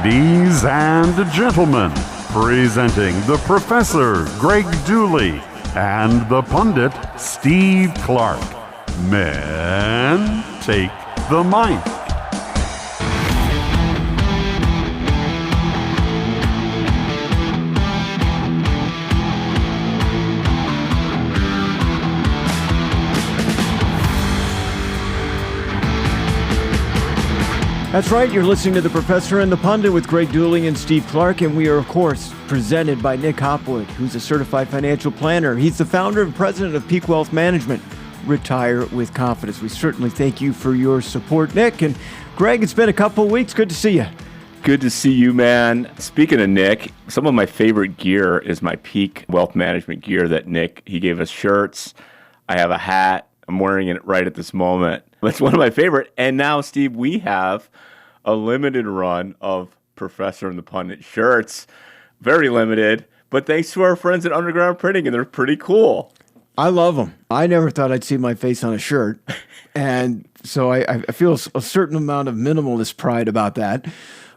Ladies and gentlemen, presenting the Professor Greg Dooley and the pundit Steve Clark. Men, take the mic. That's right, you're listening to The Professor and the Pundit with Greg Dooley and Steve Clark, and we are, of course, presented by Nick Hopwood, who's a certified financial planner. He's the founder and president of Peak Wealth Management. Retire with confidence. We certainly thank you for your support, Nick. And Greg, it's been a couple of weeks. Good to see you. Good to see you, man. Speaking of Nick, some of my favorite gear is my Peak Wealth Management gear that Nick, he gave us shirts. I have a hat. I'm wearing it right at this moment. That's one of my favorite. And now, Steve, we have a limited run of Professor and the Pundit shirts. Very limited, but thanks to our friends at Underground Printing, and they're pretty cool. I love them. I never thought I'd see my face on a shirt. And so I feel a certain amount of minimalist pride about that.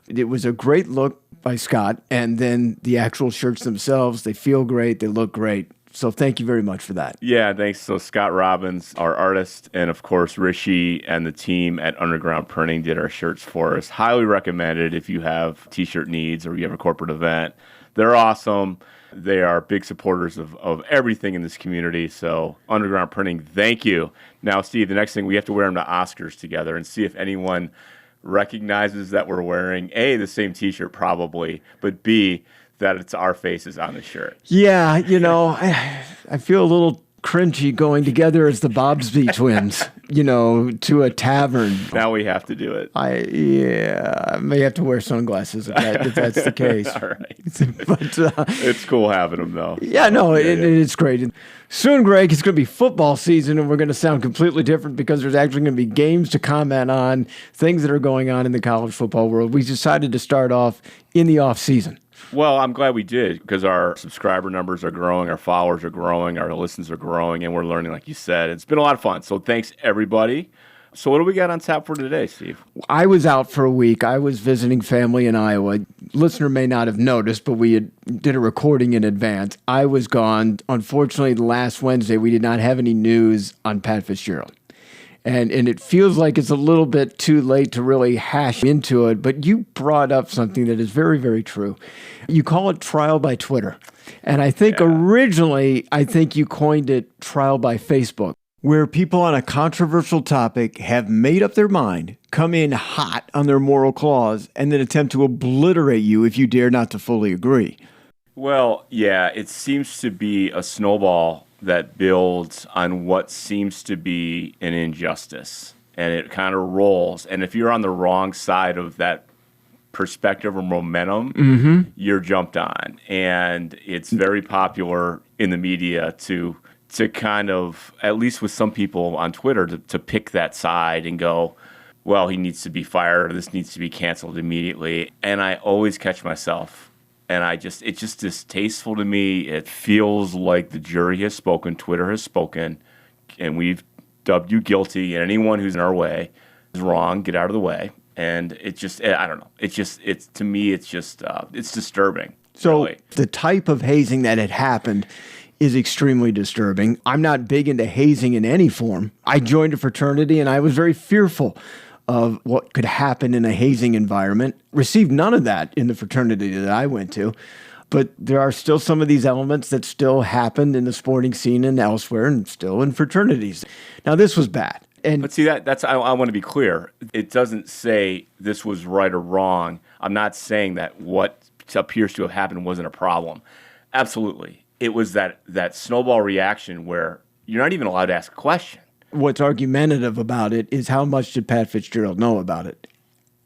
It was a great look by Scott. And then the actual shirts themselves, they feel great. They look great. So thank you very much for that. Yeah, thanks. So Scott Robbins, our artist, and of course Rishi and the team at Underground Printing did our shirts for us. Highly recommended if you have t-shirt needs or you have a corporate event. They're awesome. They are big supporters of everything in this community. So Underground Printing, thank you. Now, Steve, the next thing, we have to wear them to Oscars together and see if anyone recognizes that we're wearing, A, the same t-shirt probably, but B, that it's our faces on the shirt. Yeah, you know, I feel a little cringy going together as the Bobsby twins, you know, to a tavern. Now we have to do it. I may have to wear sunglasses if that's the case. All right. But it's cool having them, though. Yeah, no, it's great. And soon, Greg, it's going to be football season, and we're going to sound completely different because there's actually going to be games to comment on, things that are going on in the college football world. We decided to start off in the off season. Well, I'm glad we did because our subscriber numbers are growing, our followers are growing, our listens are growing, and we're learning, like you said. It's been a lot of fun. So thanks, everybody. So what do we got on tap for today, Steve? I was out for a week. I was visiting family in Iowa. Listener may not have noticed, but we did a recording in advance. I was gone. Unfortunately, last Wednesday, we did not have any news on Pat Fitzgerald. And it feels like it's a little bit too late to really hash into it, but you brought up something that is very, very true. You call it trial by Twitter. And I think originally, you coined it trial by Facebook, where people on a controversial topic have made up their mind, come in hot on their moral clause, and then attempt to obliterate you if you dare not to fully agree. Well, yeah, it seems to be a snowball that builds on what seems to be an injustice, and it kind of rolls. And if you're on the wrong side of that perspective or momentum, you're jumped on. And it's very popular in the media to kind of, at least with some people on Twitter, to pick that side and go, well, he needs to be fired, or this needs to be canceled immediately. And I always catch myself. And it's just distasteful to me. It feels like the jury has spoken, Twitter has spoken, and we've dubbed you guilty. And anyone who's in our way is wrong. Get out of the way. And it just, I don't know. To me, it's disturbing. So really. The type of hazing that had happened is extremely disturbing. I'm not big into hazing in any form. I joined a fraternity, and I was very fearful of what could happen in a hazing environment. Received none of that in the fraternity that I went to. But there are still some of these elements that still happened in the sporting scene and elsewhere and still in fraternities. Now, this was bad. But see, I want to be clear. It doesn't say this was right or wrong. I'm not saying that what appears to have happened wasn't a problem. Absolutely. It was that snowball reaction where you're not even allowed to ask a question. What's argumentative about it is how much did Pat Fitzgerald know about it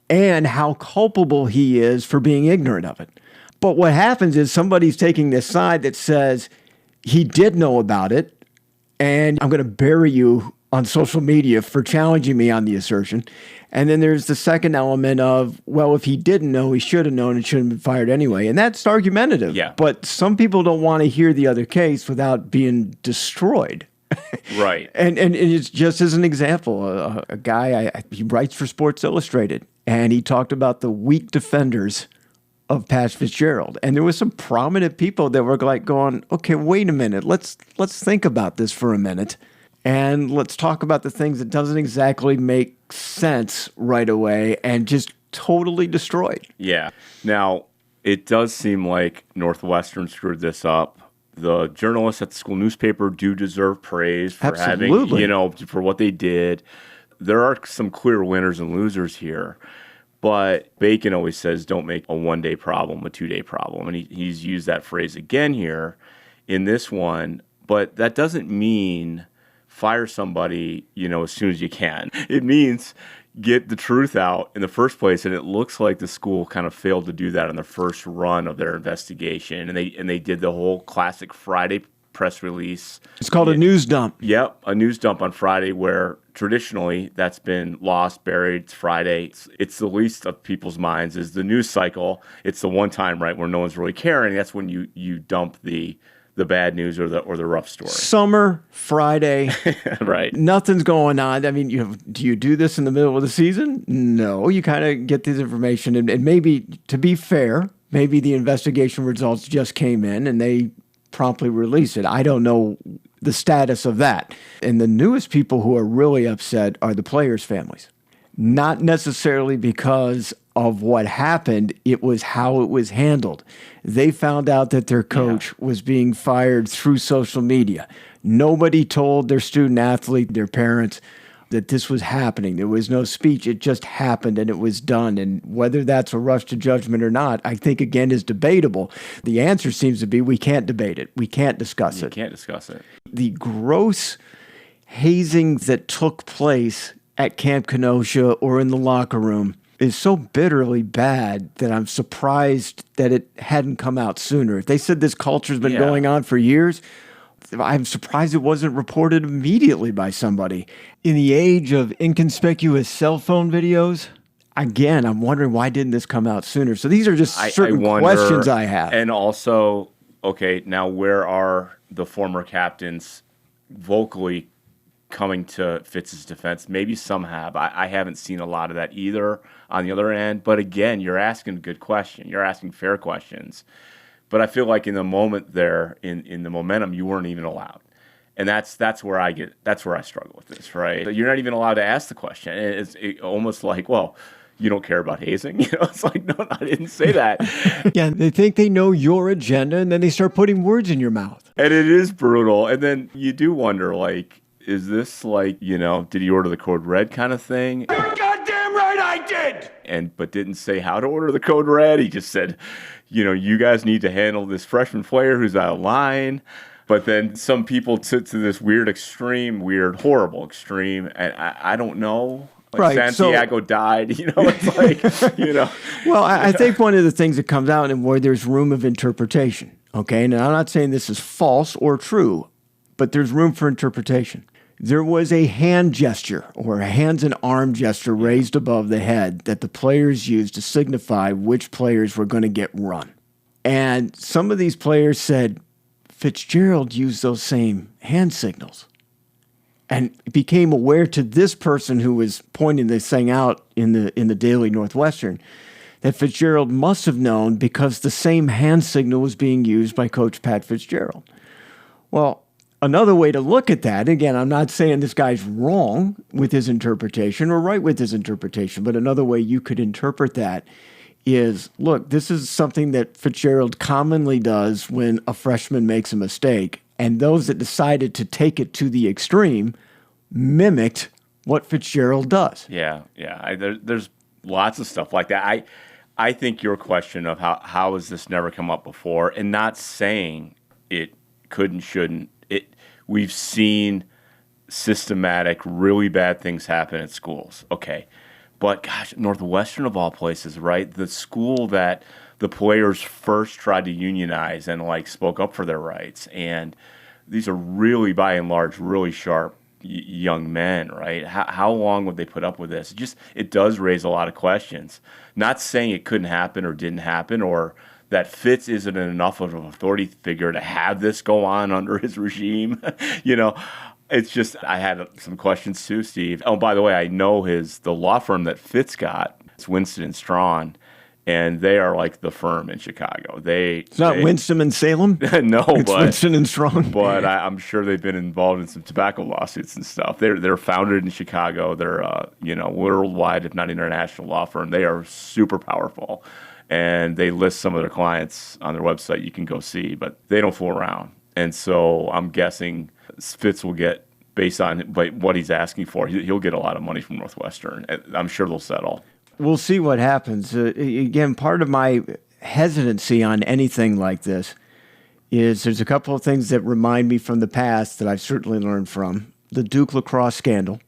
and how culpable he is for being ignorant of it. But what happens is somebody's taking this side that says he did know about it, and I'm going to bury you on social media for challenging me on the assertion. And then there's the second element of, well, if he didn't know, he should have known and shouldn't have been fired anyway. And that's argumentative. Yeah. But some people don't want to hear the other case without being destroyed. Right. And it's just as an example, a guy, he writes for Sports Illustrated, and he talked about the weak defenders of Pat Fitzgerald. And there was some prominent people that were like going, okay, wait a minute, let's think about this for a minute. And let's talk about the things that doesn't exactly make sense right away and just totally destroyed. Yeah. Now, it does seem like Northwestern screwed this up. The journalists at the school newspaper do deserve praise for Absolutely. having, for what they did. There are some clear winners and losers here. But Bacon always says, don't make a one-day problem a two-day problem. And he's used that phrase again here in this one. But that doesn't mean fire somebody, as soon as you can. It means get the truth out in the first place. And it looks like the school kind of failed to do that on the first run of their investigation. And they did the whole classic Friday press release. It's called a news dump. Yep, a news dump on Friday where traditionally that's been lost, buried. It's Friday. It's the least of people's minds is the news cycle. It's the one time, right, where no one's really caring. That's when you dump the bad news or the rough story. Summer, Friday. Right. Nothing's going on. I mean, do you do this in the middle of the season? No. You kind of get this information. And maybe, to be fair, maybe the investigation results just came in and they promptly release it. I don't know the status of that. And the newest people who are really upset are the players' families. Not necessarily because of what happened, it was how it was handled. They found out that their coach was being fired through social media. Nobody told their student athlete, their parents, that this was happening. There was no speech. It just happened and it was done. And whether that's a rush to judgment or not, I think, again, is debatable. The answer seems to be we can't debate it. We can't discuss it. You can't discuss it. The gross hazing that took place at Camp Kenosha or in the locker room is so bitterly bad that I'm surprised that it hadn't come out sooner. If they said this culture's been going on for years, I'm surprised it wasn't reported immediately by somebody. In the age of inconspicuous cell phone videos, again, I'm wondering why didn't this come out sooner? So these are just certain questions I have. And also, okay, now where are the former captains vocally coming to Fitz's defense? Maybe some have. I haven't seen a lot of that either on the other end. But again, you're asking a good question. You're asking fair questions. But I feel like in the moment there, in the momentum, you weren't even allowed. And that's where I struggle with this, right? You're not even allowed to ask the question. And it's almost like, well, you don't care about hazing? It's like, no, I didn't say that. Yeah, they think they know your agenda, and then they start putting words in your mouth. And it is brutal. And then you do wonder, like, is this like, did he order the code red kind of thing? You're goddamn right I did! But didn't say how to order the code red. He just said, you guys need to handle this freshman player who's out of line. But then some people took to this horrible extreme. And I don't know. Like right. Santiago died. It's like, Well, I think one of the things that comes out and where there's room of interpretation, okay? And I'm not saying this is false or true, but there's room for interpretation. There was a hand gesture or a hands and arm gesture raised above the head that the players used to signify which players were going to get run. And some of these players said Fitzgerald used those same hand signals and became aware to this person who was pointing this thing out in the Daily Northwestern that Fitzgerald must have known because the same hand signal was being used by Coach Pat Fitzgerald. Well, another way to look at that, again, I'm not saying this guy's wrong with his interpretation or right with his interpretation, but another way you could interpret that is, look, this is something that Fitzgerald commonly does when a freshman makes a mistake, and those that decided to take it to the extreme mimicked what Fitzgerald does. Yeah. There's lots of stuff like that. I think your question of how has this never come up before, and not saying it couldn't, shouldn't. We've seen systematic, really bad things happen at schools. Okay. But gosh, Northwestern of all places, right? The school that the players first tried to unionize and spoke up for their rights. And these are really, by and large, really sharp young men, right? How long would they put up with this? It does raise a lot of questions. Not saying it couldn't happen or didn't happen, or that Fitz isn't enough of an authority figure to have this go on under his regime. It's just, I had some questions too, Steve. Oh, by the way, I know the law firm that Fitz got, It's Winston and Strawn, and they are like the firm in Chicago. It's not Winston and Salem? No, it's Winston and Strawn. But I'm sure they've been involved in some tobacco lawsuits and stuff. They're founded in Chicago. They're worldwide, if not international law firm. They are super powerful, and they list some of their clients on their website. You can go see, but they don't fool around. And so I'm guessing Fitz will get, based on what he's asking for, he'll get a lot of money from Northwestern. I'm sure they'll settle. We'll see what happens. Again, part of my hesitancy on anything like this is there's a couple of things that remind me from the past that I've certainly learned from. The Duke lacrosse scandal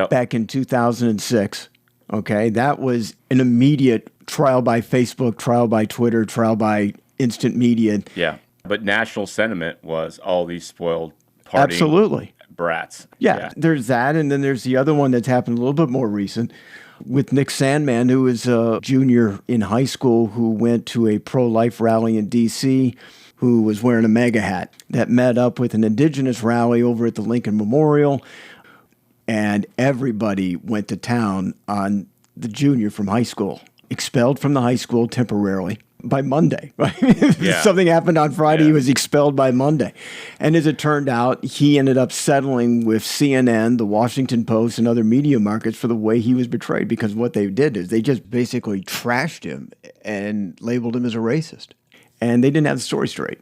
back in 2006. Okay, that was an immediate trial by Facebook, trial by Twitter, trial by instant media. Yeah, but national sentiment was all these spoiled partying Absolutely. brats. Yeah, there's that, and then there's the other one that's happened a little bit more recent with Nick Sandman, who was a junior in high school who went to a pro-life rally in D.C., who was wearing a MAGA hat, that met up with an indigenous rally over at the Lincoln Memorial, and everybody went to town on the junior from high school, expelled from the high school temporarily by Monday. If something happened on Friday, he was expelled by Monday. And as it turned out, he ended up settling with CNN, the Washington Post, and other media markets for the way he was betrayed, because what they did is they just basically trashed him and labeled him as a racist. And they didn't have the story straight.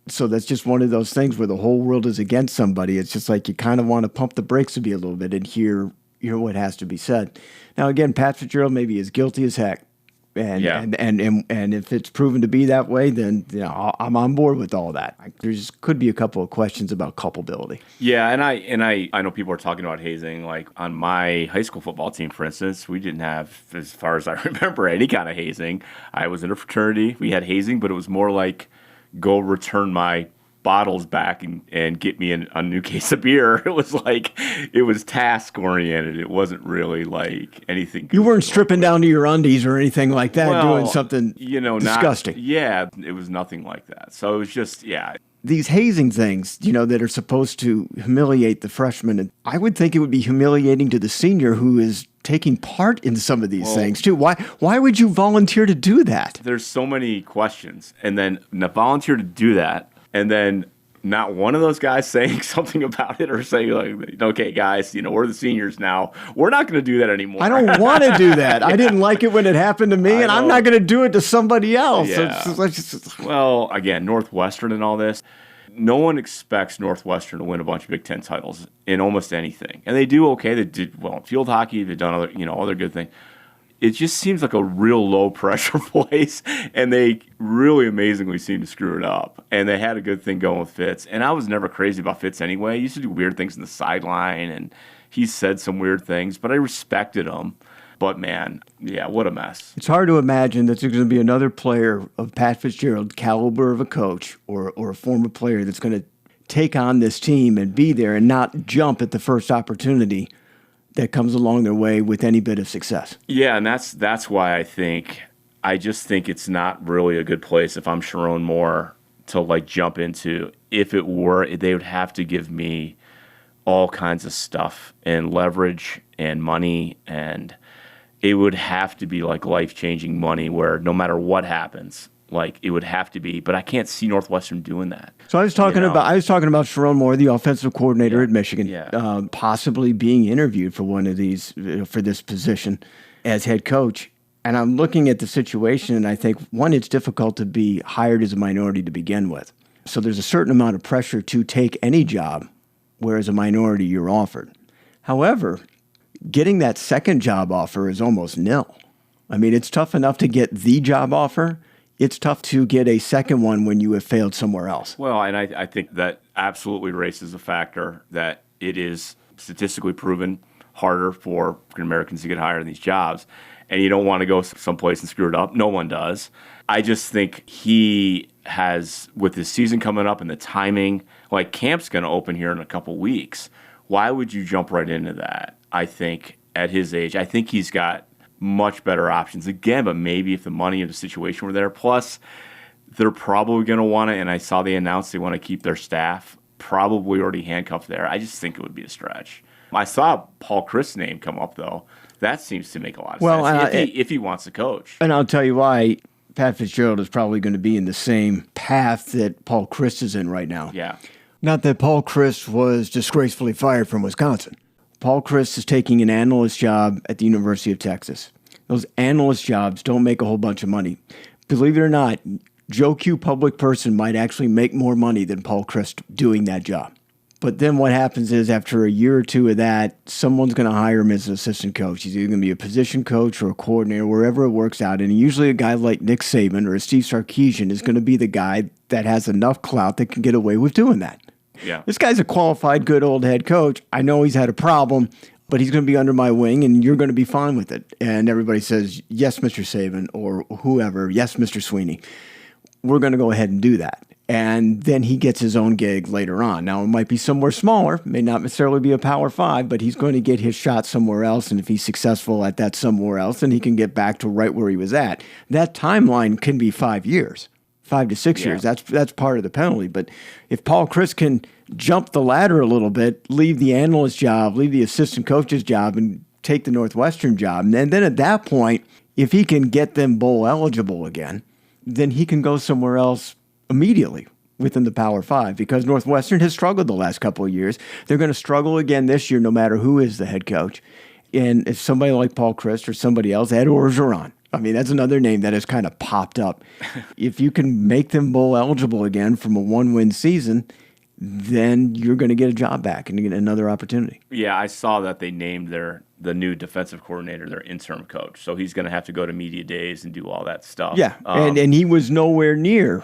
So that's just one of those things where the whole world is against somebody. It's just like you kind of want to pump the brakes a little bit and hear what has to be said. Now, again, Pat Fitzgerald may be as guilty as heck. And if it's proven to be that way, then I'm on board with all that. There's could be a couple of questions about culpability. Yeah, and I know people are talking about hazing. Like on my high school football team, for instance, we didn't have, as far as I remember, any kind of hazing. I was in a fraternity. We had hazing, but it was more like go return my bottles back and get me a new case of beer. It was task oriented. It wasn't really like anything. You weren't stripping down to your undies or anything like that, doing something disgusting. It was nothing like that. So it was just, These hazing things, that are supposed to humiliate the freshman, and I would think it would be humiliating to the senior who is taking part in some of these things too. Why would you volunteer to do that? There's so many questions, and then volunteer to do that, and then not one of those guys saying something about it or saying like, okay, guys, we're the seniors now. We're not going to do that anymore. I don't want to do that. I didn't like it when it happened to me, and I'm not going to do it to somebody else. Yeah. Well, again, Northwestern and all this, no one expects Northwestern to win a bunch of Big Ten titles in almost anything. And they do okay. They did well in field hockey. They've done other good things. It just seems like a real low-pressure place, and they really amazingly seem to screw it up. And they had a good thing going with Fitz, and I was never crazy about Fitz anyway. He used to do weird things in the sideline, and he said some weird things, but I respected him. But, man, what a mess. It's hard to imagine that there's going to be another player of Pat Fitzgerald caliber of a coach or a former player that's going to take on this team and be there and not jump at the first opportunity that comes along their way with any bit of success. Yeah, and that's why I just think it's not really a good place if I'm Sharon Moore to jump into. If it were, they would have to give me all kinds of stuff and leverage and money, and it would have to be life-changing money where no matter what happens, it would have to be, but I can't see Northwestern doing that. So I was talking about Sharon Moore, the offensive coordinator at Michigan, possibly being interviewed for one of these for this position as head coach. And I'm looking at the situation, and I think one, it's difficult to be hired as a minority to begin with. So there's a certain amount of pressure to take any job, where as a minority you're offered. However, getting that second job offer is almost nil. I mean, it's tough enough to get the job offer. It's tough to get a second one when you have failed somewhere else. Well, and I think that absolutely race is a factor, that it is statistically proven harder for African Americans to get hired in these jobs. And you don't want to go someplace and screw it up. No one does. I just think he has, with his season coming up and the timing, camp's going to open here in a couple weeks. Why would you jump right into that? I think at his age, I think he's got much better options. Again, but maybe if the money and the situation were there. Plus, they're probably going to want to, and I saw they announced they want to keep their staff probably already handcuffed there. I just think it would be a stretch. I saw Paul Chris' name come up, though. That seems to make a lot of sense if he wants to coach. And I'll tell you why. Pat Fitzgerald is probably going to be in the same path that Paul Chris is in right now. Yeah. Not that Paul Chris was disgracefully fired from Wisconsin. Paul Chris is taking an analyst job at the University of Texas. Those analyst jobs don't make a whole bunch of money. Believe it or not, Joe Q. Public Person might actually make more money than Paul Chris doing that job. But then what happens is after a year or two of that, someone's going to hire him as an assistant coach. He's either going to be a position coach or a coordinator, wherever it works out. And usually a guy like Nick Saban or Steve Sarkisian is going to be the guy that has enough clout that can get away with doing that. Yeah. This guy's a qualified, good old head coach. I know he's had a problem, but he's going to be under my wing, and you're going to be fine with it. And everybody says, yes, Mr. Saban, or whoever, yes, Mr. Sweeney. We're going to go ahead and do that. And then he gets his own gig later on. Now, it might be somewhere smaller, may not necessarily be a Power 5, but he's going to get his shot somewhere else. And if he's successful at that somewhere else, then he can get back to right where he was at. That timeline can be 5 years, 5 to 6 years. That's part of the penalty. But if Paul Chris can jump the ladder a little bit, leave the analyst job, leave the assistant coach's job, and take the Northwestern job, and then at that point, if he can get them bowl eligible again, then he can go somewhere else immediately within the Power 5, because Northwestern has struggled the last couple of years. They're going to struggle again this year no matter who is the head coach. And if somebody like Paul Chryst or somebody else, Ed Orgeron, I mean, that's another name that has kind of popped up. If you can make them bowl eligible again from a one-win season, then you're going to get a job back and get another opportunity. Yeah, I saw that they named the new defensive coordinator their interim coach. So he's going to have to go to media days and do all that stuff. Yeah, and he was nowhere near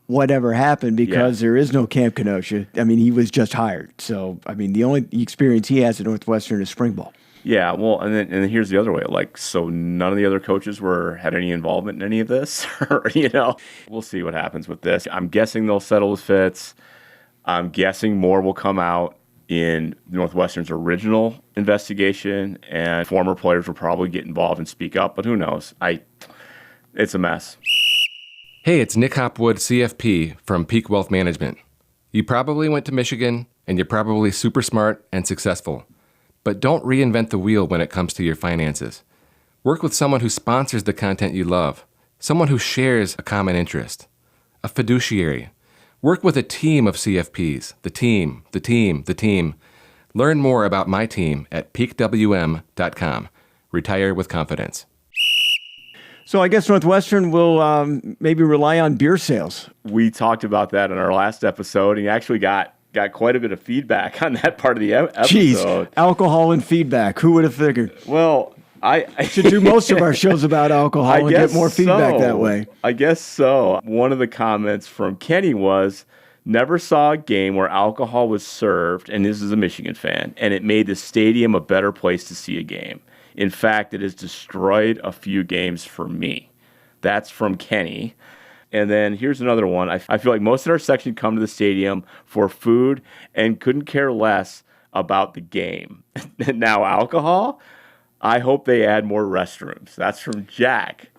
whatever happened because there is no Camp Kenosha. I mean, he was just hired. So, I mean, the only experience he has at Northwestern is spring ball. Yeah, well, and then here's the other way. Like, so none of the other coaches had any involvement in any of this? We'll see what happens with this. I'm guessing they'll settle with Fitz. I'm guessing more will come out in Northwestern's original investigation, and former players will probably get involved and speak up, but who knows? It's a mess. Hey, it's Nick Hopwood, CFP from Peak Wealth Management. You probably went to Michigan, and you're probably super smart and successful. But don't reinvent the wheel when it comes to your finances. Work with someone who sponsors the content you love, someone who shares a common interest, a fiduciary. Work with a team of CFPs, the team. Learn more about my team at peakwm.com. Retire with confidence. So I guess Northwestern will maybe rely on beer sales. We talked about that in our last episode, and you actually got quite a bit of feedback on that part of the episode. Jeez, alcohol and feedback. Who would have figured? Well, I should do most of our shows about alcohol and get more feedback that way. I guess so. One of the comments from Kenny was, never saw a game where alcohol was served, and this is a Michigan fan, and it made the stadium a better place to see a game. In fact, it has destroyed a few games for me. That's from Kenny. And then here's another one. I feel like most of our section come to the stadium for food and couldn't care less about the game. Now alcohol? I hope they add more restrooms. That's from Jack.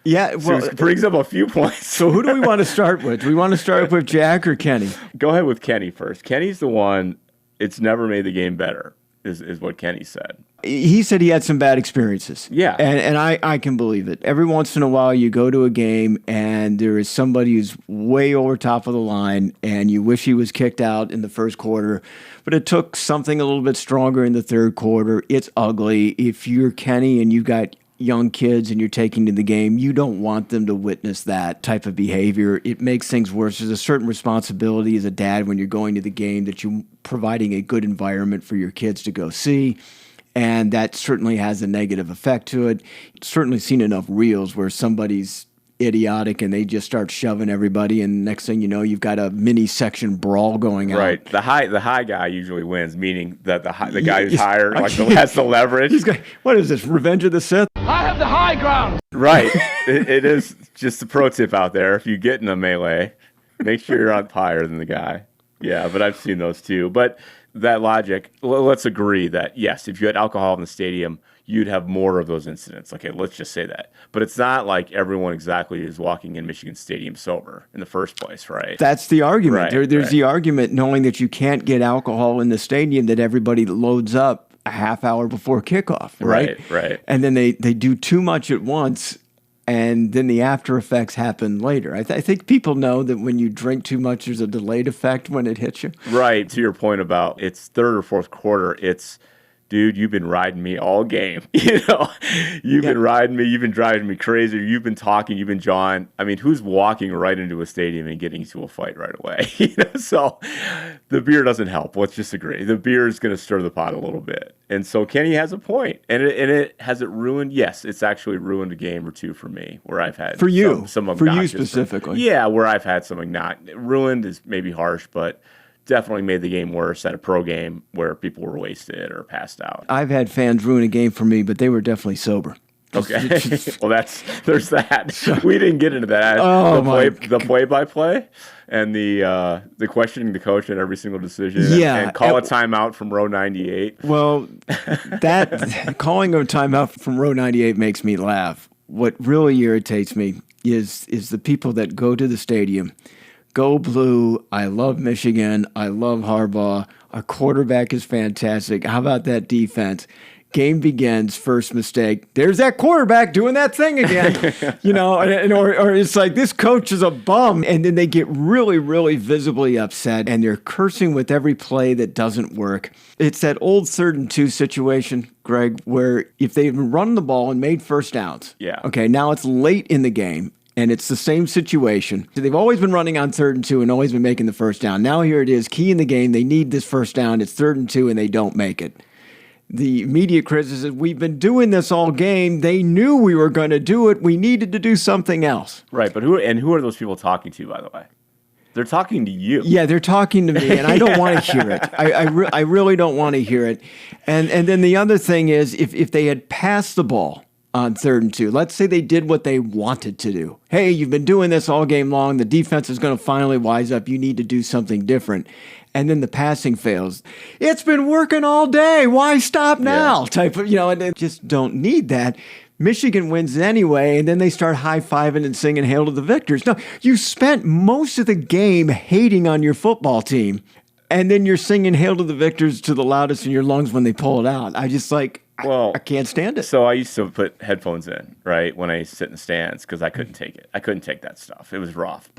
Yeah, well, so it brings up a few points. So who do we want to start with? Do we want to start with Jack or Kenny? Go ahead with Kenny first. Kenny's the one, it's never made the game better, is what Kenny said. He said he had some bad experiences. Yeah. And I can believe it. Every once in a while you go to a game and there is somebody who's way over top of the line and you wish he was kicked out in the first quarter, but it took something a little bit stronger in the third quarter. It's ugly. If you're Kenny and you've got young kids and you're taking to the game, you don't want them to witness that type of behavior. It makes things worse. There's a certain responsibility as a dad when you're going to the game that you're providing a good environment for your kids to go see. And that certainly has a negative effect to it. Certainly seen enough reels where somebody's idiotic and they just start shoving everybody, and next thing you know, you've got a mini section brawl going on. Right. The high guy usually wins, meaning that the guy who's higher has the leverage. He's going, what is this, Revenge of the Sith? I have the high ground. Right. It is just a pro tip out there. If you get in a melee, make sure you're on higher than the guy. Yeah, but I've seen those too. But that logic, let's agree that, yes, if you had alcohol in the stadium, you'd have more of those incidents. Okay, let's just say that. But it's not like everyone exactly is walking in Michigan Stadium sober in the first place, right? That's the argument. Right, There's right. the argument knowing that you can't get alcohol in the stadium, that everybody loads up a half hour before kickoff, right? Right. And then they do too much at once, and then the after effects happen later. I think people know that when you drink too much, there's a delayed effect when it hits you. Right. To your point about it's third or fourth quarter, it's, dude, you've been riding me all game. You've been riding me. You've been driving me crazy. You've been talking. You've been jawing. I mean, who's walking right into a stadium and getting into a fight right away? So the beer doesn't help. Let's just agree. The beer is going to stir the pot a little bit. And so Kenny has a point. And it has it ruined? Yes, it's actually ruined a game or two for me where I've had some for you specifically. where I've had some ruined is maybe harsh, but definitely made the game worse at a pro game where people were wasted or passed out. I've had fans ruin a game for me, but they were definitely sober. Okay. Well, there's that. We didn't get into that. The play-by-play and the questioning the coach at every single decision. Yeah. And call a timeout from row 98. Well, that calling a timeout from row 98 makes me laugh. What really irritates me is the people that go to the stadium. Go Blue. I love Michigan. I love Harbaugh. Our quarterback is fantastic. How about that defense? Game begins, first mistake. There's that quarterback doing that thing again. Or it's like, this coach is a bum. And then they get really, really visibly upset, and they're cursing with every play that doesn't work. It's that old 3rd and 2 situation, Greg, where if they've run the ball and made first downs. Yeah. Okay, now it's late in the game. And it's the same situation. So they've always been running on 3rd and 2 and always been making the first down. Now here it is, key in the game. They need this first down. It's 3rd and 2 and they don't make it. The immediate criticism, we've been doing this all game. They knew we were going to do it. We needed to do something else. Right, but who are those people talking to, by the way? They're talking to you. Yeah, they're talking to me, and I don't want to hear it. I really don't want to hear it. And then the other thing is, if they had passed the ball on 3rd and 2. Let's say they did what they wanted to do. Hey, you've been doing this all game long. The defense is going to finally wise up. You need to do something different. And then the passing fails. It's been working all day. Why stop now? Type of, and they just don't need that. Michigan wins anyway, and then they start high-fiving and singing Hail to the Victors. No, you spent most of the game hating on your football team, and then you're singing Hail to the Victors to the loudest in your lungs when they pull it out. I can't stand it. So I used to put headphones in, right, when I sit in the stands because I couldn't take it. I couldn't take that stuff. It was rough.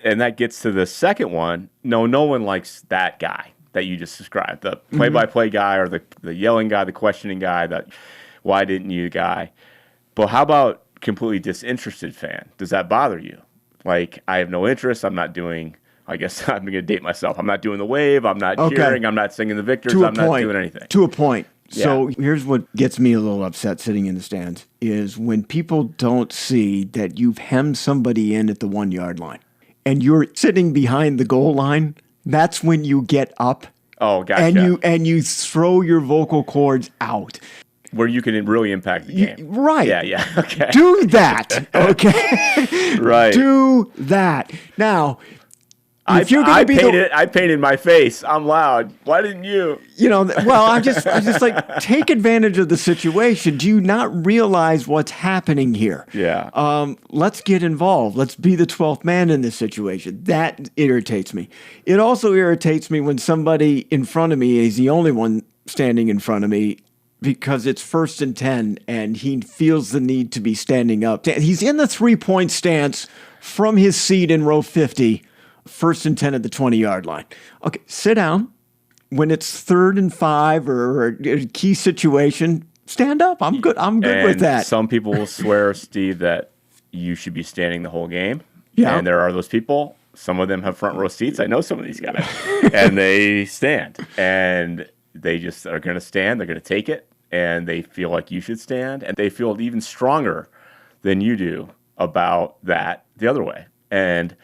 And that gets to the second one. No one likes that guy that you just described, the play-by-play guy or the yelling guy, the questioning guy, that why didn't you guy. But how about completely disinterested fan? Does that bother you? Like, I have no interest. I'm not doing, I guess I'm going to date myself. I'm not doing the wave. I'm not cheering. I'm not singing the Victors. I'm not doing anything. To a point. So here's what gets me a little upset sitting in the stands is when people don't see that you've hemmed somebody in at the 1 yard line and you're sitting behind the goal line. That's when you get up. Oh, gotcha. And you throw your vocal cords out. Where you can really impact the game. Right. Yeah. Okay. Do that. Okay. Right. Do that. Now, I painted my face. I'm loud. Why didn't you? I just like, take advantage of the situation. Do you not realize what's happening here? Yeah. Let's get involved. Let's be the 12th man in this situation. That irritates me. It also irritates me when somebody in front of me is the only one standing in front of me because it's 1st and 10 and he feels the need to be standing up. He's in the 3-point stance from his seat in row 50. 1st and 10 at the 20-yard line. Okay, sit down. When it's 3rd and 5 or a key situation, stand up. I'm good. I'm good with that. Some people will swear, Steve, that you should be standing the whole game. Yeah. And there are those people. Some of them have front row seats. I know some of these guys. And they stand. And they just are going to stand. They're going to take it. And they feel like you should stand. And they feel even stronger than you do about that the other way. And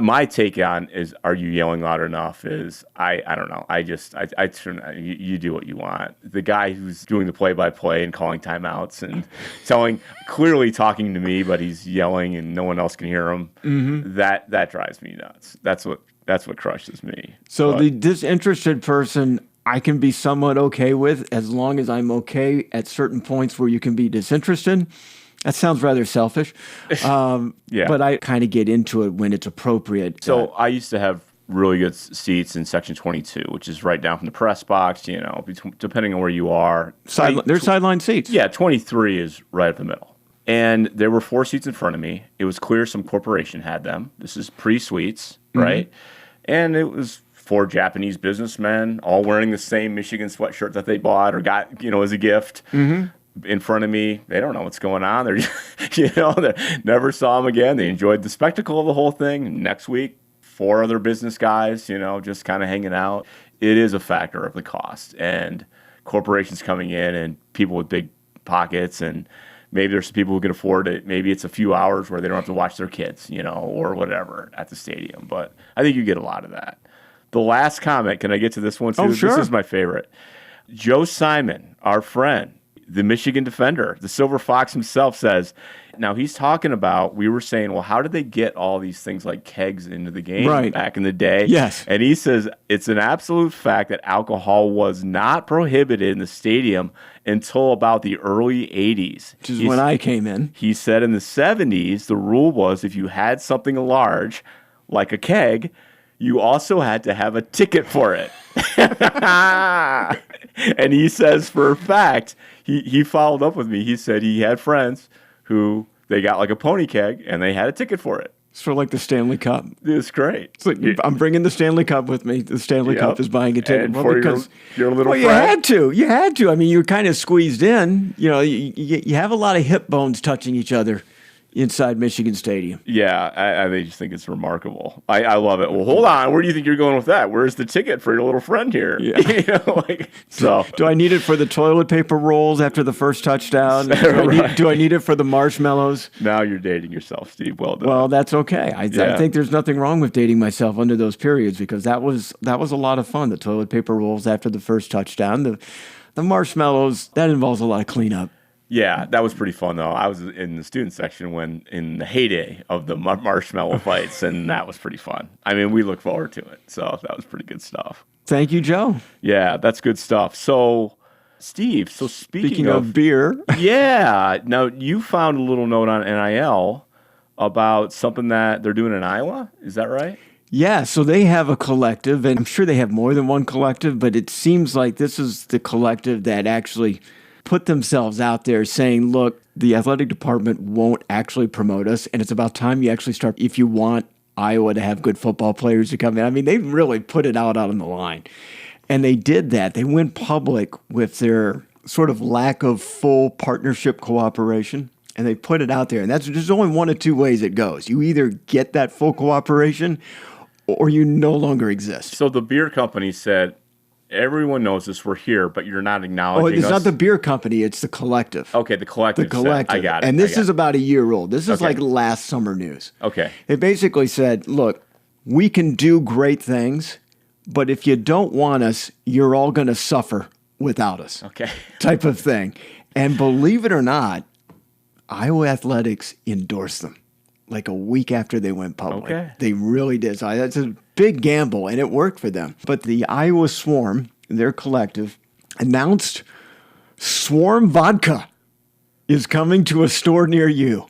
my take on is, are you yelling loud enough? Is I don't know. You do what you want. The guy who's doing the play-by-play and calling timeouts and clearly talking to me, but he's yelling and no one else can hear him. Mm-hmm. That drives me nuts. That's what crushes me. So the disinterested person, I can be somewhat okay with as long as I'm okay at certain points where you can be disinterested. That sounds rather selfish. Yeah. But I kind of get into it when it's appropriate. So I used to have really good seats in section 22, which is right down from the press box, depending on where you are. There's sideline seats. Yeah, 23 is right up the middle. And there were 4 seats in front of me. It was clear some corporation had them. This is pre-suites, right? And it was 4 Japanese businessmen all wearing the same Michigan sweatshirt that they bought or got, as a gift. In front of me. They don't know what's going on. They're, they never saw them again. They enjoyed the spectacle of the whole thing. Next week, 4 other business guys, just kind of hanging out. It is a factor of the cost. And corporations coming in and people with big pockets, and maybe there's some people who can afford it. Maybe it's a few hours where they don't have to watch their kids, or whatever at the stadium. But I think you get a lot of that. The last comment, can I get to this one too? Oh, sure. This is my favorite. Joe Simon, our friend, the Michigan defender, the Silver Fox himself, says, now he's talking about, we were saying, well, how did they get all these things like kegs into the game back in the day? Yes. And he says, it's an absolute fact that alcohol was not prohibited in the stadium until about the early 80s. Which is when I came in. He said in the 70s, the rule was if you had something large, like a keg, you also had to have a ticket for it. And he says, for a fact, he followed up with me. He said he had friends who they got like a pony keg and they had a ticket for it. It's sort of like the Stanley Cup. It's great. It's like, I'm bringing the Stanley Cup with me. The Stanley Cup is buying a ticket. And for because your little friend. You had to. I mean, you're kind of squeezed in. You have a lot of hip bones touching each other inside Michigan Stadium. Yeah, I just think it's remarkable. I love it. Well, hold on. Where do you think you're going with that? Where's the ticket for your little friend here? Yeah. So. Do I need it for the toilet paper rolls after the first touchdown? Do I need it for the marshmallows? Now you're dating yourself, Steve. Well done. Well, that's okay. I think there's nothing wrong with dating myself under those periods because that was a lot of fun. The toilet paper rolls after the first touchdown. The marshmallows, that involves a lot of cleanup. Yeah, that was pretty fun, though. I was in the student section in the heyday of the marshmallow fights, and that was pretty fun. I mean, we look forward to it, so that was pretty good stuff. Thank you, Joe. Yeah, that's good stuff. So, Steve, speaking of beer. Yeah. Now, you found a little note on NIL about something that they're doing in Iowa. Is that right? Yeah, so they have a collective, and I'm sure they have more than one collective, but it seems like this is the collective that actually put themselves out there saying, look, the athletic department won't actually promote us, and it's about time you actually start, if you want Iowa to have good football players to come in. I mean, they really put it out on the line. And they did that. They went public with their sort of lack of full partnership cooperation, and they put it out there. And there's only one of two ways it goes. You either get that full cooperation or you no longer exist. So the beer company said, everyone knows this, we're here, but you're not acknowledging us. It's not the beer company, it's the collective. Okay, the collective. I got it. And this is about a year old. This is like last summer news. Okay. They basically said, look, we can do great things, but if you don't want us, you're all going to suffer without us. Okay. Type of thing. And believe it or not, Iowa Athletics endorsed them like a week after they went public. Okay. They really did. So that's a big gamble, and it worked for them. But the Iowa Swarm, their collective, announced Swarm Vodka is coming to a store near you.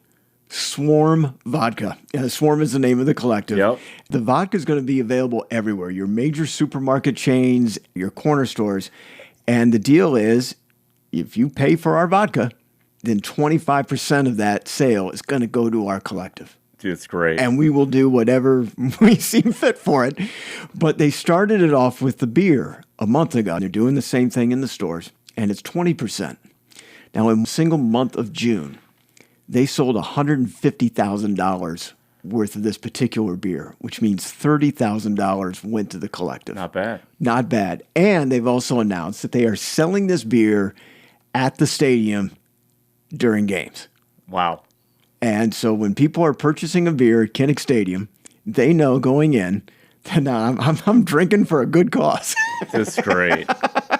Swarm Vodka. Swarm is the name of the collective. Yep. The vodka is going to be available everywhere, your major supermarket chains, your corner stores. And the deal is, if you pay for our vodka, then 25% of that sale is going to go to our collective. Dude, it's great. And we will do whatever we seem fit for it. But they started it off with the beer a month ago. They're doing the same thing in the stores, and it's 20%. Now, in a single month of June, they sold $150,000 worth of this particular beer, which means $30,000 went to the collective. Not bad. Not bad. And they've also announced that they are selling this beer at the stadium during games. Wow. And so when people are purchasing a beer at Kinnick Stadium, they know going in that I'm drinking for a good cause. That's great.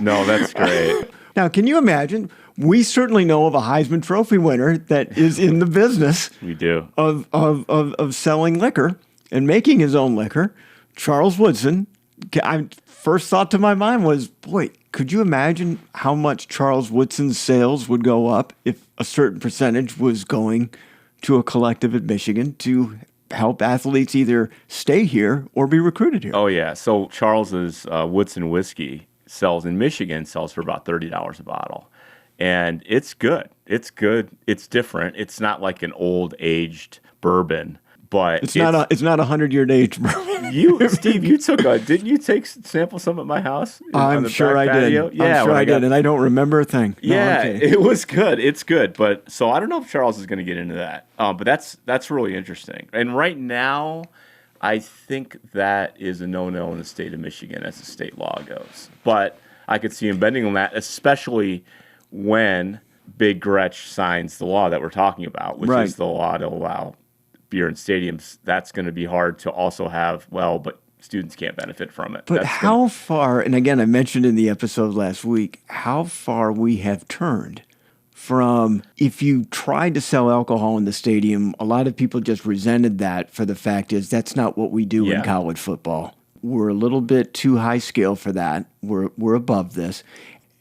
No, that's great. Now, can you imagine? We certainly know of a Heisman Trophy winner that is in the business We do. of selling liquor and making his own liquor. Charles Woodson first thought to my mind was, boy, could you imagine how much Charles Woodson's sales would go up if a certain percentage was going to a collective at Michigan to help athletes either stay here or be recruited here? Oh, yeah. So Charles's Woodson whiskey sells in Michigan, sells for about $30 a bottle. And it's good. It's good. It's different. It's not like an old aged bourbon, but it's not a 100-year aged bourbon. Steve, didn't you sample some at my house? I'm sure I did. Yeah, I'm sure I did, and I don't remember a thing. Yeah, it was good. It's good, but so I don't know if Charles is going to get into that. But that's really interesting. And right now, I think that is a no-no in the state of Michigan as the state law goes. But I could see him bending on that, especially when Big Gretsch signs the law that we're talking about, which is the law to allow beer in stadiums. That's going to be hard to also have, but students can't benefit from it. But how far, and again, I mentioned in the episode last week, how far we have turned from, if you tried to sell alcohol in the stadium, a lot of people just resented that for the fact is that's not what we do in college football. We're a little bit too high scale for that. We're above this.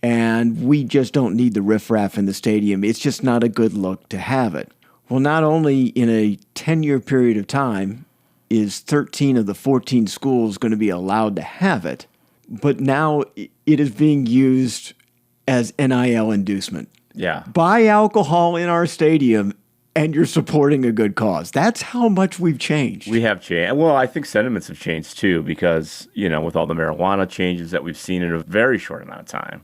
And we just don't need the riffraff in the stadium. It's just not a good look to have it. Well, not only in a 10-year period of time is 13 of the 14 schools going to be allowed to have it, but now it is being used as NIL inducement. Yeah. Buy alcohol in our stadium and you're supporting a good cause. That's how much we've changed. We have changed. Well, I think sentiments have changed too because, with all the marijuana changes that we've seen in a very short amount of time,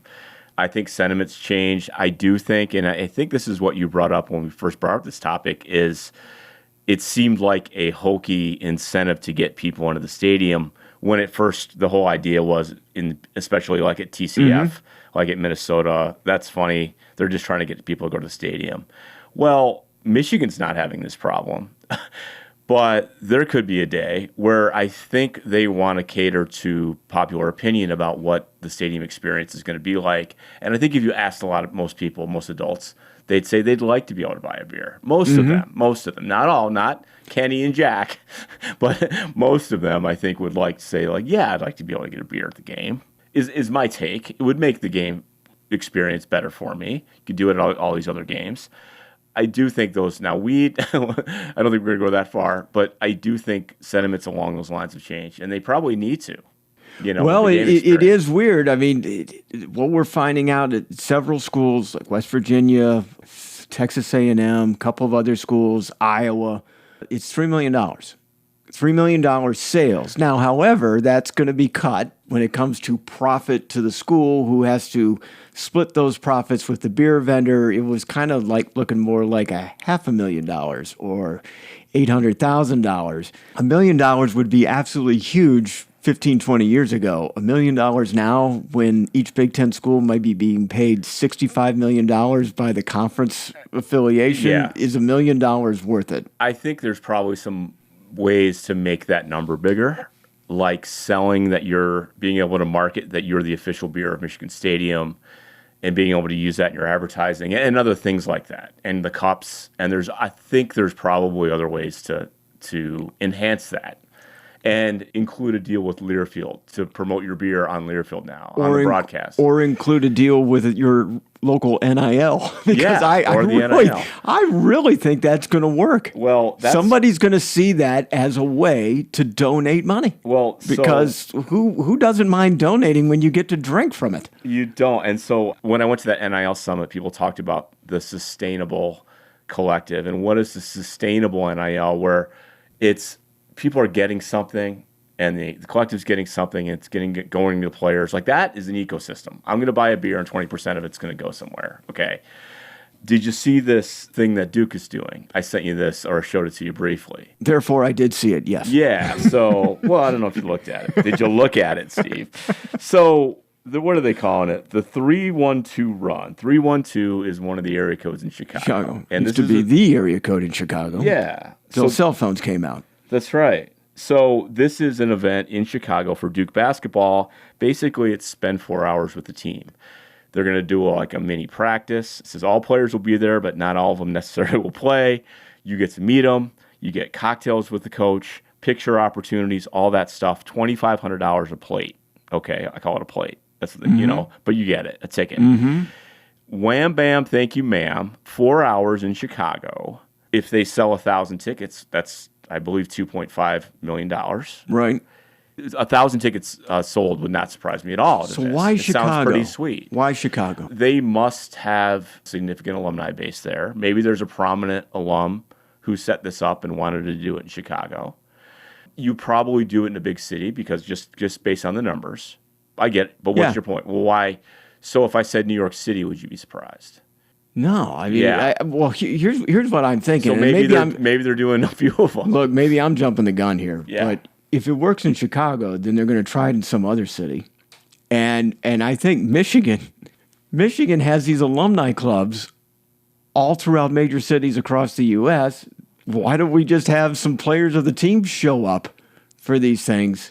I think sentiments change. I do think, and I think this is what you brought up when we first brought up this topic, is it seemed like a hokey incentive to get people into the stadium when at first the whole idea was, especially like at TCF, like at Minnesota, that's funny. They're just trying to get people to go to the stadium. Well, Michigan's not having this problem. But there could be a day where I think they want to cater to popular opinion about what the stadium experience is going to be like. And I think if you asked most people, most adults, they'd say they'd like to be able to buy a beer. Most of them, not all, not Kenny and Jack, but most of them I think would like to say I'd like to be able to get a beer at the game is my take. It would make the game experience better for me. You could do it at all these other games. I do think those now I don't think we're going to go that far, but I do think sentiments along those lines have changed, and they probably need to. Well, it is weird. I mean, what we're finding out at several schools like West Virginia, Texas A&M, a couple of other schools, Iowa, it's $3 million. $3 million sales. Now, however, that's going to be cut when it comes to profit to the school who has to split those profits with the beer vendor. It was kind of like looking more like $500,000 or $800,000. $1 million would be absolutely huge 15, 20 years ago. $1 million now, when each Big Ten school might be being paid $65 million by the conference affiliation, is $1 million worth it? I think there's probably some ways to make that number bigger, like selling that you're being able to market that you're the official beer of Michigan Stadium and being able to use that in your advertising and other things like that, and the cups. And I think there's probably other ways to enhance that and include a deal with Learfield to promote your beer on Learfield now on the broadcast. Or include a deal with your local NIL. Because NIL. I really think that's going to work. Well, somebody's going to see that as a way to donate money. Well, because who doesn't mind donating when you get to drink from it? You don't. And so when I went to that NIL summit, people talked about the sustainable collective and what is the sustainable NIL, where it's people are getting something and the collective's getting something and it's going to players. Like, that is an ecosystem. I'm going to buy a beer and 20% of it's going to go somewhere. Okay. Did you see this thing that Duke is doing? I sent you this or showed it to you briefly. Therefore, I did see it, yes. Yeah. So, well, I don't know if you looked at it. Did you look at it, Steve? So, what are they calling it? The 312 run. 312 is one of the area codes in Chicago. And this used to be the area code in Chicago. Yeah. So cell phones came out. That's right. So this is an event in Chicago for Duke basketball. Basically, it's spend 4 hours with the team. They're going to do a mini practice. It says all players will be there, but not all of them necessarily will play. You get to meet them. You get cocktails with the coach. picture opportunities, all that stuff, $2,500 a plate. Okay, I call it a plate. That's but you get it, a ticket. Wham, bam, thank you, ma'am. 4 hours in Chicago. If they sell 1,000 tickets, that's, I believe, $2.5 million. Right. 1,000 tickets sold would not surprise me at all. So why Chicago? Sounds pretty sweet. Why Chicago? They must have significant alumni base there. Maybe there's a prominent alum who set this up and wanted to do it in Chicago. You probably do it in a big city because just based on the numbers. I get it, but what's your point? Well, why? So if I said New York City, would you be surprised? No, I mean, here's what I'm thinking. So maybe they're doing a few of them. Look, maybe I'm jumping the gun here, Yeah. but if it works in Chicago, then they're going to try it in some other city, and I think Michigan has these alumni clubs all throughout major cities across the U.S. Why don't we just have some players of the team show up for these things?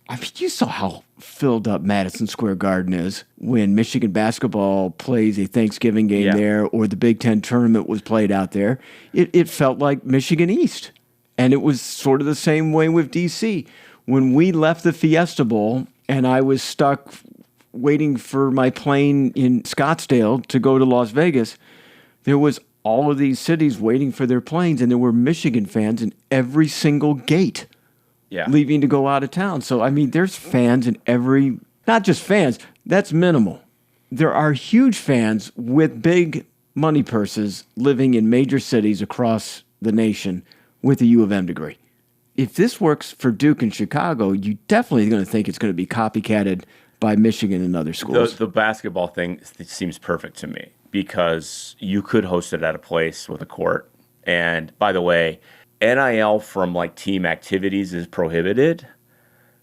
I mean, you saw how filled up Madison Square Garden is when Michigan basketball plays a Thanksgiving game there, or the Big Ten tournament was played out there. It felt like Michigan East. And it was sort of the same way with D.C. When we left the Fiesta Bowl and I was stuck waiting for my plane in Scottsdale to go to Las Vegas, there was all of these cities waiting for their planes, and there were Michigan fans in every single gate. Leaving to go out of town. So, I mean, there's fans in every, not just fans, that's minimal. There are huge fans with big money purses living in major cities across the nation with a U of M degree. If this works for Duke and Chicago, you definitely going to think it's going to be copycatted by Michigan and other schools. The basketball thing seems perfect to me because you could host it at a place with a court. And by the way, NIL from like team activities is prohibited,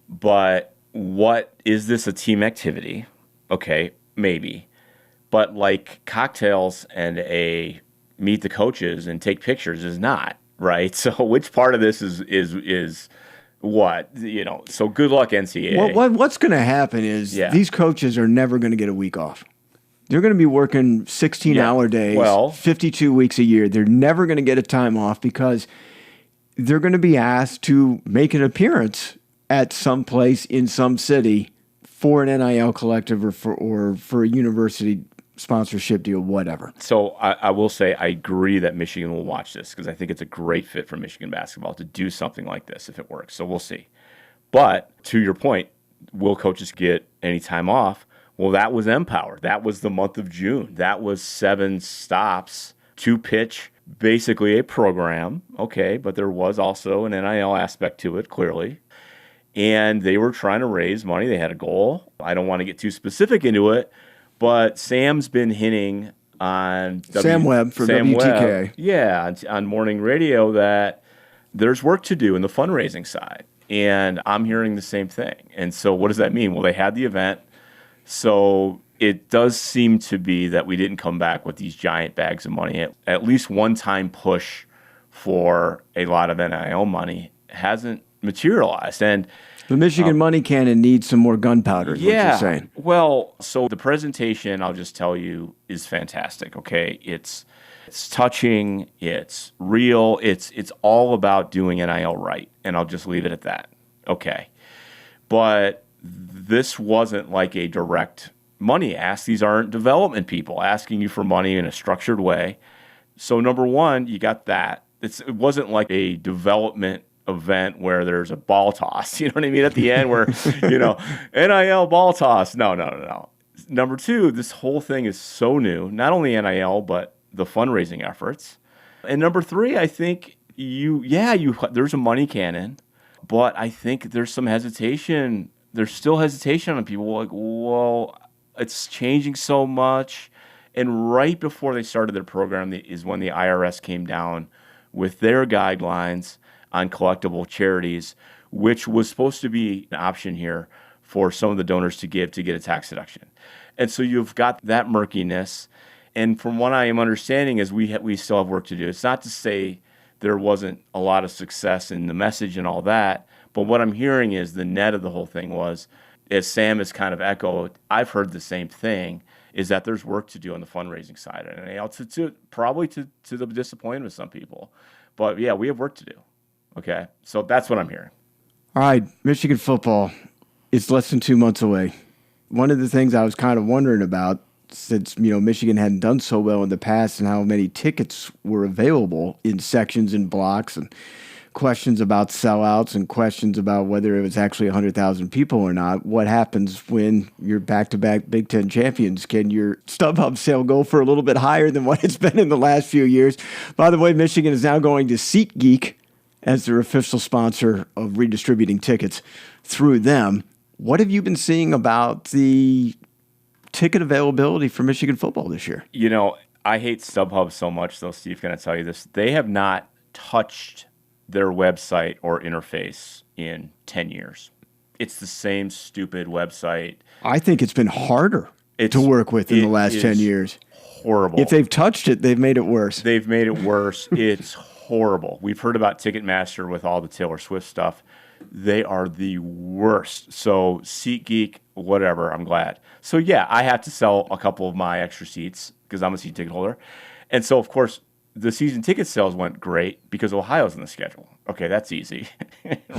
but what is this a team activity? Okay, maybe. But like cocktails and a meet the coaches and take pictures is not, right? So which part of this is what? So good luck, NCAA. What's going to happen is these coaches are never going to get a week off. They're going to be working 16-hour days, 52 weeks a year. They're never going to get a time off because they're going to be asked to make an appearance at some place in some city for an NIL collective or for a university sponsorship deal, whatever. So I will say I agree that Michigan will watch this because I think it's a great fit for Michigan basketball to do something like this if it works. So we'll see. But to your point, will coaches get any time off? Well, that was Empower. That was the month of June. That was 7 stops to pitch basically a program, okay, but there was also an NIL aspect to it, clearly. And they were trying to raise money. They had a goal. I don't want to get too specific into it, but Sam's been hinting on Sam Webb from WTK. Webb, on morning radio that there's work to do in the fundraising side. And I'm hearing the same thing. And so what does that mean? Well, they had the event. So it does seem to be that we didn't come back with these giant bags of money. At least one-time push for a lot of NIL money hasn't materialized. And the Michigan money cannon needs some more gunpowder, is what you're saying. Well, so the presentation, I'll just tell you, is fantastic, okay? It's touching, it's real, it's all about doing NIL right, and I'll just leave it at that, okay? But this wasn't like a direct money ask. These aren't development people asking you for money in a structured way. So number one, you got that. It wasn't like a development event where there's a ball toss. You know what I mean? At the end where, NIL ball toss. No. Number two, this whole thing is so new. Not only NIL, but the fundraising efforts. And number three, I think there's a money cannon, but I think there's some hesitation. There's still hesitation on people like, well, it's changing so much. And right before they started their program is when the IRS came down with their guidelines on collectible charities, which was supposed to be an option here for some of the donors to give to get a tax deduction. And so you've got that murkiness. And from what I am understanding is we still have work to do. It's not to say there wasn't a lot of success in the message and all that, but what I'm hearing is the net of the whole thing was, as Sam has kind of echoed, I've heard the same thing, is that there's work to do on the fundraising side. And probably to the disappointment of some people. But yeah, we have work to do. Okay, so that's what I'm hearing. All right, Michigan football is less than 2 months away. One of the things I was kind of wondering about, since Michigan hadn't done so well in the past, and how many tickets were available in sections and blocks, and questions about sellouts and questions about whether it was actually 100,000 people or not. What happens when you're back-to-back Big Ten champions? Can your StubHub sale go for a little bit higher than what it's been in the last few years? By the way, Michigan is now going to SeatGeek as their official sponsor of redistributing tickets through them. What have you been seeing about the ticket availability for Michigan football this year? I hate StubHub so much, though, Steve, can I tell you this? They have not touched their website or interface in 10 years. It's the same stupid website. I think it's been harder to work with in the last 10 years. Horrible. If they've touched it, they've made it worse. They've made it worse. It's horrible. We've heard about Ticketmaster with all the Taylor Swift stuff. They are the worst. So SeatGeek, whatever, I'm glad. So yeah, I have to sell a couple of my extra seats because I'm a seat ticket holder. And so, of course, the season ticket sales went great because Ohio's in the schedule. Okay, that's easy,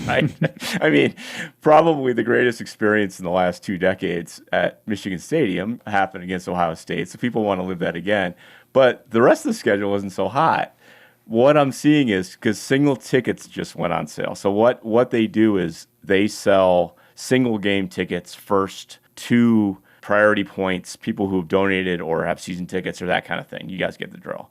right? I mean, probably the greatest experience in the last 2 decades at Michigan Stadium happened against Ohio State, so people want to live that again. But the rest of the schedule wasn't so hot. What I'm seeing is, because single tickets just went on sale. So what they do is they sell single game tickets first to priority points, people who have donated or have season tickets or that kind of thing. You guys get the drill.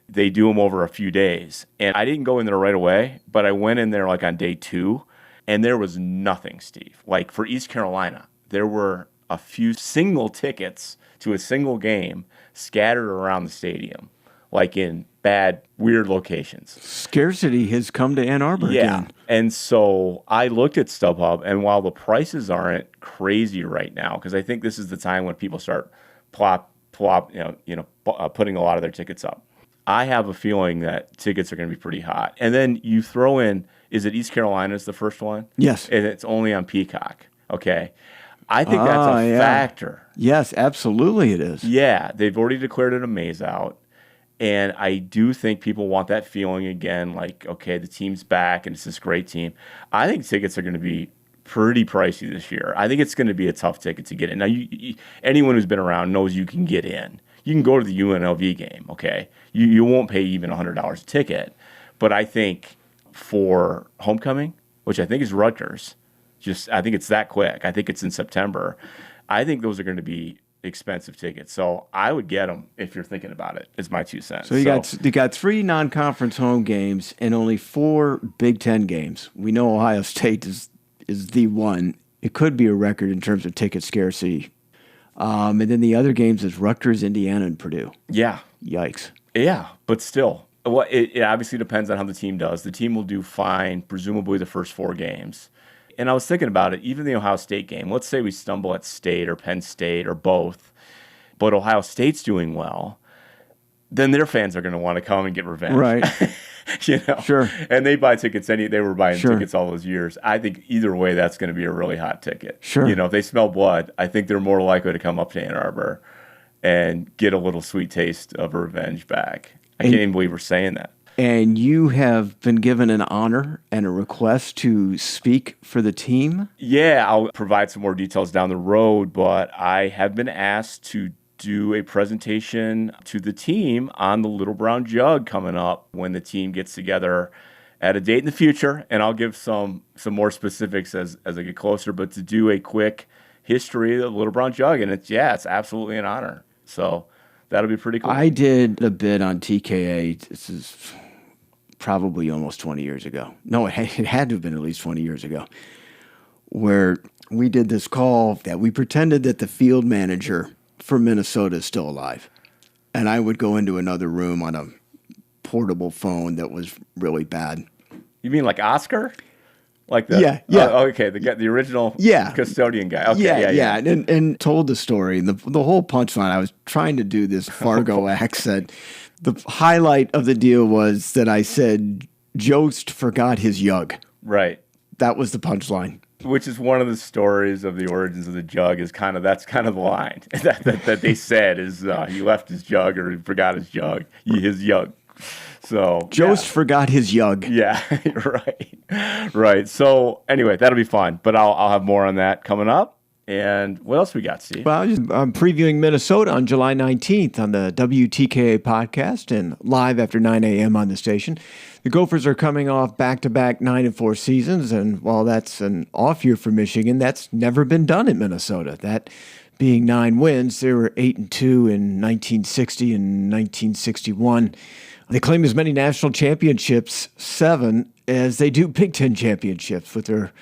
They do them over a few days. And I didn't go in there right away, but I went in there like on day 2, and there was nothing, Steve. Like for East Carolina, there were a few single tickets to a single game scattered around the stadium, like in bad, weird locations. Scarcity has come to Ann Arbor again. And so I looked at StubHub, and while the prices aren't crazy right now, because I think this is the time when people start putting a lot of their tickets up, I have a feeling that tickets are going to be pretty hot. And then you throw in, is it East Carolina is the first one? Yes. And it's only on Peacock. Okay. I think that's a factor. Yes, absolutely it is. Yeah. They've already declared it a maze out. And I do think people want that feeling again, like, okay, the team's back and it's this great team. I think tickets are going to be pretty pricey this year. I think it's going to be a tough ticket to get in. Now, anyone who's been around knows you can get in. You can go to the UNLV game, okay? You won't pay even $100 a ticket. But I think for homecoming, which I think is Rutgers, I think it's that quick. I think it's in September. I think those are going to be expensive tickets. So I would get them if you're thinking about it, is my 2 cents. So you got 3 non-conference home games and only 4 Big Ten games. We know Ohio State is the one. It could be a record in terms of ticket scarcity. And then the other games is Rutgers, Indiana, and Purdue. Yeah. Yikes. Yeah, but still. Well, it obviously depends on how the team does. The team will do fine, presumably the first 4 games. And I was thinking about it, even the Ohio State game. Let's say we stumble at State or Penn State or both, but Ohio State's doing well. Then their fans are going to want to come and get revenge. Right. Sure. And they buy tickets. They were buying tickets all those years. I think either way, that's going to be a really hot ticket. Sure. If they smell blood, I think they're more likely to come up to Ann Arbor and get a little sweet taste of revenge back. I can't even believe we're saying that. And you have been given an honor and a request to speak for the team? Yeah, I'll provide some more details down the road, but I have been asked to do a presentation to the team on the Little Brown Jug coming up when the team gets together at a date in the future. And I'll give some more specifics as I get closer, but to do a quick history of the Little Brown Jug. And it's absolutely an honor. So that'll be pretty cool. I did a bit on TKA. This is probably almost 20 years ago. No, it had to have been at least 20 years ago, where we did this call that we pretended that the field manager for Minnesota is still alive. And I would go into another room on a portable phone that was really bad. You mean like Oscar? Like the Yeah. Okay, the original custodian guy. Okay, yeah. And told the story. The whole punchline, I was trying to do this Fargo accent. The highlight of the deal was that I said Jost forgot his yug. Right. That was the punchline. Which is one of the stories of the origins of the jug. That's kind of the line that they said is he left his jug or he forgot his jug, his yug. So Jost forgot his yug. Yeah, right. So anyway, that'll be fun. But I'll have more on that coming up. And what else we got, Steve? Well, I'm previewing Minnesota on July 19th on the WTKA podcast and live after 9 a.m. on the station. The Gophers are coming off back-to-back 9-4 seasons, and while that's an off year for Michigan, that's never been done in Minnesota. That being 9 wins, they were 8-2 in 1960 and 1961. They claim as many national championships, 7, as they do Big Ten championships, with their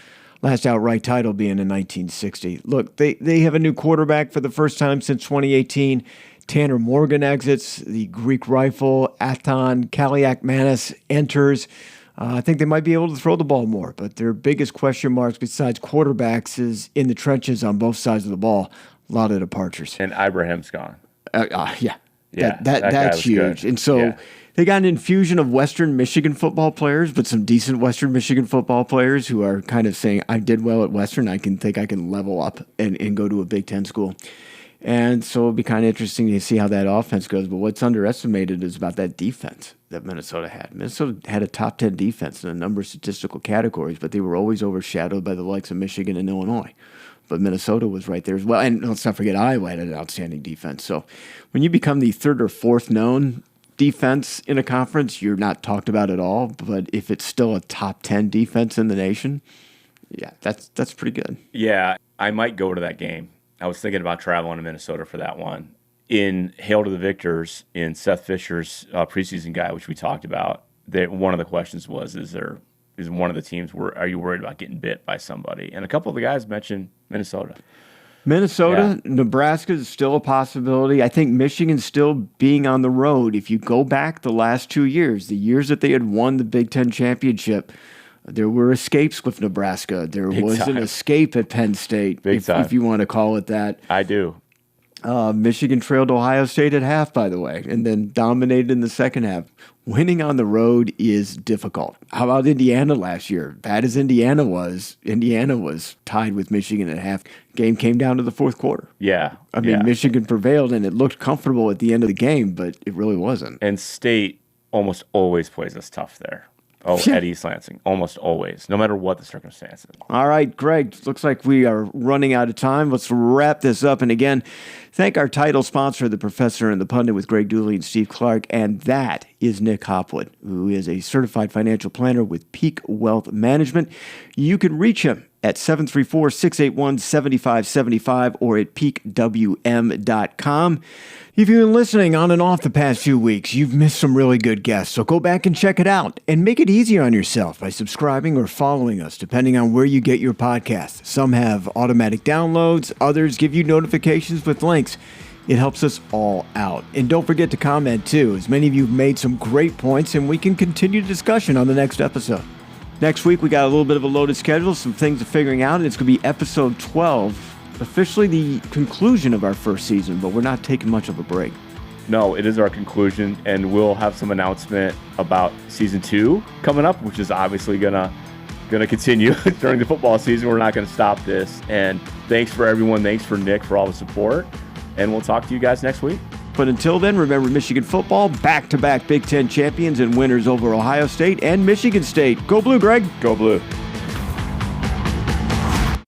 last outright title being in 1960. Look, they have a new quarterback for the first time since 2018. Tanner Morgan exits. The Greek rifle, Athon Kaliakmanis, enters. I think they might be able to throw the ball more, but their biggest question marks besides quarterbacks is in the trenches on both sides of the ball. A lot of departures. And Ibrahim's gone. Yeah. Yeah, That's huge. Good. And so they got an infusion of Western Michigan football players, but some decent Western Michigan football players who are kind of saying, I did well at Western. I can level up and go to a Big Ten school. And so it'll be kind of interesting to see how that offense goes. But what's underestimated is about that defense that Minnesota had. Minnesota had a top 10 defense in a number of statistical categories, but they were always overshadowed by the likes of Michigan and Illinois. But Minnesota was right there as well. And let's not forget, Iowa had an outstanding defense. So when you become the third or fourth known defense in a conference, you're not talked about at all. But if it's still a top 10 defense in the nation, yeah, that's pretty good. Yeah, I might go to that game. I was thinking about traveling to Minnesota for that one. In Hail to the Victors, in Seth Fisher's preseason guide, which we talked about, one of the questions was, is one of the teams, are you worried about getting bit by somebody? And a couple of the guys mentioned Minnesota. Nebraska is still a possibility. I think Michigan's still being on the road. If you go back the last 2 years, the years that they had won the Big Ten championship, there were escapes with Nebraska. There was an escape at Penn State, if you want to call it that. I do. Michigan trailed Ohio State at half, by the way, and then dominated in the second half. Winning on the road is difficult. How about Indiana last year? Bad as Indiana was tied with Michigan at half. Game came down to the fourth quarter. Yeah. I mean, Michigan prevailed, and it looked comfortable at the end of the game, but it really wasn't. And State almost always plays us tough there. At East Lansing, almost always, no matter what the circumstances. All right, Greg, looks like we are running out of time. Let's wrap this up. And again, thank our title sponsor, The Professor and the Pundit with Greg Dooley and Steve Clark. And that is Nick Hopwood, who is a certified financial planner with Peak Wealth Management. You can reach him at 734-681-7575 or at peakwm.com. If you've been listening on and off the past few weeks, you've missed some really good guests, so go back and check it out and make it easier on yourself by subscribing or following us, depending on where you get your podcasts. Some have automatic downloads, others give you notifications with links. It helps us all out. And don't forget to comment too, as many of you have made some great points, and we can continue the discussion on the next episode. Next week, we got a little bit of a loaded schedule, some things to figuring out, and it's going to be episode 12. Officially the conclusion of our first season, but we're not taking much of a break. No, it is our conclusion, and we'll have some announcement about season 2 coming up, which is obviously gonna continue during the football season. We're not gonna stop this. And thanks for everyone. Thanks for Nick for all the support, and we'll talk to you guys next week. But until then, remember Michigan football, back-to-back Big Ten champions and winners over Ohio State and Michigan State. Go Blue, Greg. Go Blue.